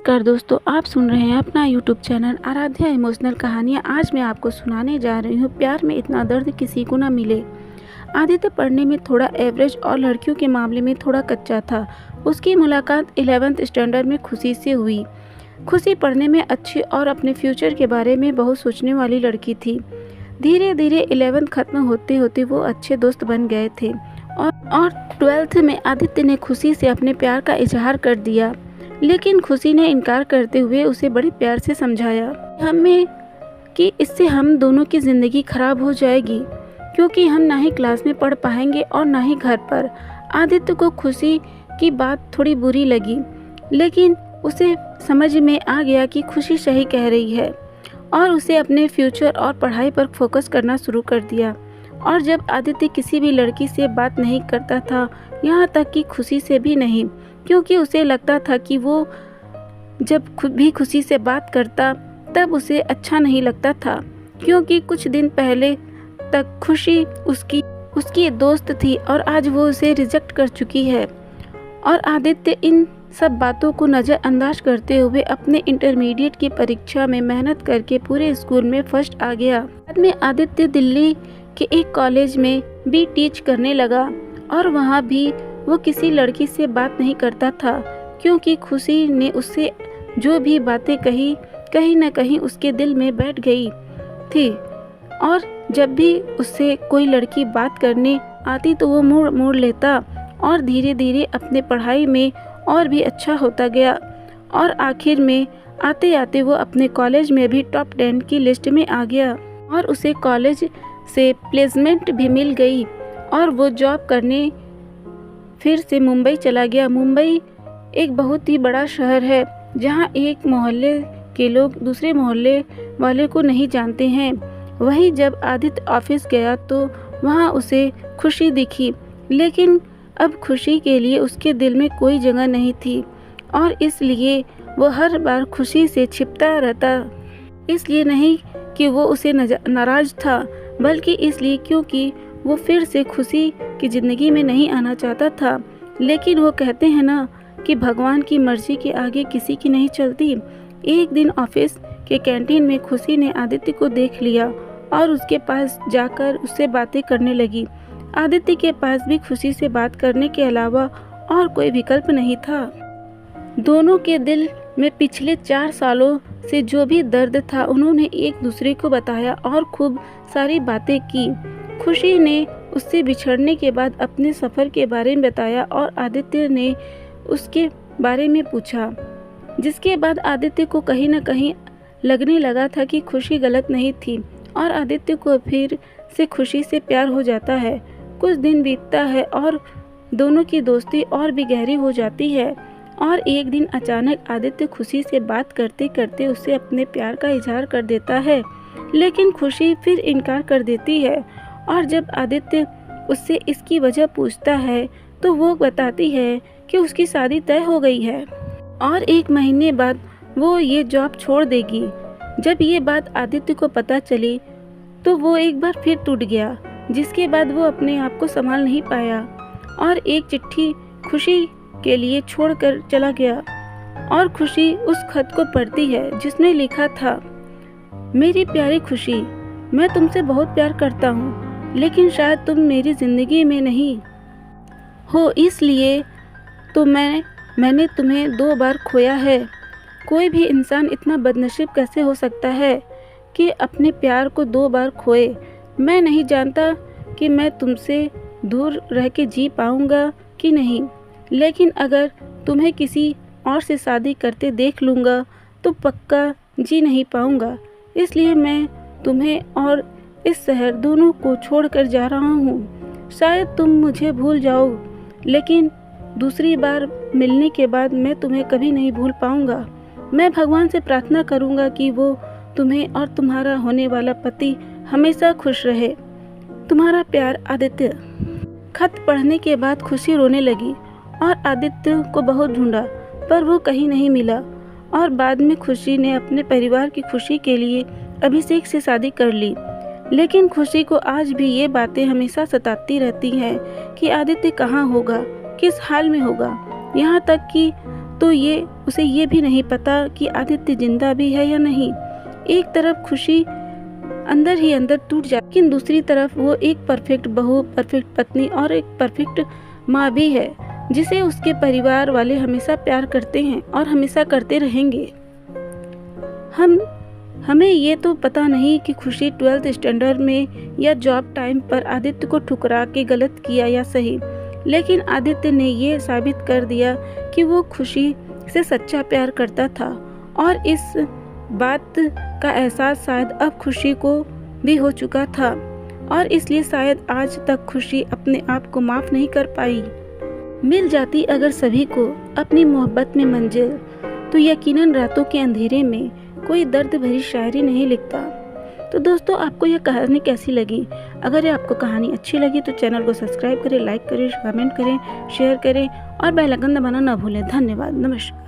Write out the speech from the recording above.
नमस्कार दोस्तों, आप सुन रहे हैं अपना यूट्यूब चैनल आराध्या इमोशनल कहानियाँ। आज मैं आपको सुनाने जा रही हूँ प्यार में इतना दर्द किसी को ना मिले। आदित्य पढ़ने में थोड़ा एवरेज और लड़कियों के मामले में थोड़ा कच्चा था। उसकी मुलाकात 11th स्टैंडर्ड में खुशी से हुई। खुशी पढ़ने में अच्छी और अपने फ्यूचर के बारे में बहुत सोचने वाली लड़की थी। धीरे धीरे 11th खत्म होते होते वो अच्छे दोस्त बन गए थे और 12th में आदित्य ने खुशी से अपने प्यार का इजहार कर दिया, लेकिन खुशी ने इनकार करते हुए उसे बड़े प्यार से समझाया हमें कि इससे हम दोनों की ज़िंदगी खराब हो जाएगी, क्योंकि हम ना ही क्लास में पढ़ पाएंगे और ना ही घर पर। आदित्य को खुशी की बात थोड़ी बुरी लगी, लेकिन उसे समझ में आ गया कि खुशी सही कह रही है और उसे अपने फ्यूचर और पढ़ाई पर फोकस करना शुरू कर दिया। और जब आदित्य किसी भी लड़की से बात नहीं करता था, यहाँ तक कि खुशी से भी नहीं, क्योंकि उसे लगता था कि वो जब खुद भी खुशी से बात करता तब उसे अच्छा नहीं लगता था, क्योंकि कुछ दिन पहले तक खुशी उसकी दोस्त थी और आज वो उसे रिजेक्ट कर चुकी है। और आदित्य इन सब बातों को नज़रअंदाज करते हुए अपने इंटरमीडिएट की परीक्षा में मेहनत करके पूरे स्कूल में फर्स्ट आ गया। बाद में आदित्य दिल्ली के एक कॉलेज में भी टीच करने लगा और वहाँ भी वो किसी लड़की से बात नहीं करता था, क्योंकि खुशी ने उससे जो भी बातें कही कहीं न कहीं उसके दिल में बैठ गई थी। और जब भी उससे कोई लड़की बात करने आती तो वो मोड़ लेता और धीरे धीरे अपने पढ़ाई में और भी अच्छा होता गया। और आखिर में आते आते वो अपने कॉलेज में भी टॉप 10 की लिस्ट में आ गया और उसे कॉलेज से प्लेसमेंट भी मिल गई और वो जॉब करने फिर से मुंबई चला गया। मुंबई एक बहुत ही बड़ा शहर है, जहाँ एक मोहल्ले के लोग दूसरे मोहल्ले वाले को नहीं जानते हैं। वहीं जब आदित्य ऑफिस गया तो वहाँ उसे खुशी दिखी, लेकिन अब खुशी के लिए उसके दिल में कोई जगह नहीं थी और इसलिए वो हर बार खुशी से छिपता रहता। इसलिए नहीं कि वो उसे नाराज़ था, बल्कि इसलिए क्योंकि वो फिर से खुशी की ज़िंदगी में नहीं आना चाहता था। लेकिन वो कहते हैं ना कि भगवान की मर्जी के आगे किसी की नहीं चलती। एक दिन ऑफिस के कैंटीन में खुशी ने आदित्य को देख लिया और उसके पास जाकर उससे बातें करने लगी। आदित्य के पास भी खुशी से बात करने के अलावा और कोई विकल्प नहीं था। दोनों के दिल में पिछले 4 सालों से जो भी दर्द था उन्होंने एक दूसरे को बताया और खूब सारी बातें की। खुशी ने उससे बिछड़ने के बाद अपने सफ़र के बारे में बताया और आदित्य ने उसके बारे में पूछा, जिसके बाद आदित्य को कहीं न कहीं लगने लगा था कि खुशी गलत नहीं थी और आदित्य को फिर से खुशी से प्यार हो जाता है। कुछ दिन बीतता है और दोनों की दोस्ती और भी गहरी हो जाती है और एक दिन अचानक आदित्य खुशी से बात करते करते उससे अपने प्यार का इजहार कर देता है, लेकिन खुशी फिर इनकार कर देती है। और जब आदित्य उससे इसकी वजह पूछता है तो वो बताती है कि उसकी शादी तय हो गई है और 1 महीने बाद वो ये जॉब छोड़ देगी। जब ये बात आदित्य को पता चली तो वो एक बार फिर टूट गया, जिसके बाद वो अपने आप को संभाल नहीं पाया और एक चिट्ठी खुशी के लिए छोड़कर चला गया। और खुशी उस खत को पढ़ती है जिसमें लिखा था, मेरी प्यारी खुशी, मैं तुमसे बहुत प्यार करता हूँ, लेकिन शायद तुम मेरी ज़िंदगी में नहीं हो, इसलिए तो मैंने तुम्हें 2 बार खोया है। कोई भी इंसान इतना बदनसीब कैसे हो सकता है कि अपने प्यार को 2 बार खोए। मैं नहीं जानता कि मैं तुमसे दूर रह के जी पाऊँगा कि नहीं, लेकिन अगर तुम्हें किसी और से शादी करते देख लूँगा तो पक्का जी नहीं पाऊँगा। इसलिए मैं तुम्हें और इस शहर दोनों को छोड़कर जा रहा हूँ। शायद तुम मुझे भूल जाओ, लेकिन दूसरी बार मिलने के बाद मैं तुम्हें कभी नहीं भूल पाऊँगा। मैं भगवान से प्रार्थना करूँगा कि वो तुम्हें और तुम्हारा होने वाला पति हमेशा खुश रहे। तुम्हारा प्यार, आदित्य। खत पढ़ने के बाद खुशी रोने लगी और आदित्य को बहुत ढूंढा, पर वो कहीं नहीं मिला। और बाद में खुशी ने अपने परिवार की खुशी के लिए अभिषेक से शादी कर ली। लेकिन खुशी को आज भी ये बातें हमेशा सताती रहती हैं कि आदित्य कहाँ होगा, किस हाल में होगा। यहाँ तक कि तो उसे ये भी नहीं पता कि आदित्य जिंदा भी है या नहीं। एक तरफ खुशी अंदर ही अंदर टूट जाती, लेकिन दूसरी तरफ वो एक परफेक्ट बहू, परफेक्ट पत्नी और एक परफेक्ट माँ भी है, जिसे उसके परिवार वाले हमेशा प्यार करते हैं और हमेशा करते रहेंगे। हमें ये तो पता नहीं कि खुशी 12th स्टैंडर्ड में या जॉब टाइम पर आदित्य को ठुकरा के गलत किया या सही, लेकिन आदित्य ने ये साबित कर दिया कि वो खुशी से सच्चा प्यार करता था, और इस बात का एहसास शायद अब खुशी को भी हो चुका था, और इसलिए शायद आज तक खुशी अपने आप को माफ़ नहीं कर पाई। मिल जाती अगर सभी को अपनी मोहब्बत में मंजिल, तो यकीनन रातों के अंधेरे में कोई दर्द भरी शायरी नहीं लिखता। तो दोस्तों, आपको यह कहानी कैसी लगी? अगर आपको कहानी अच्छी लगी तो चैनल को सब्सक्राइब करें, लाइक करें, कमेंट करें, शेयर करें और बेल आइकन दबाना ना भूलें। धन्यवाद। नमस्कार।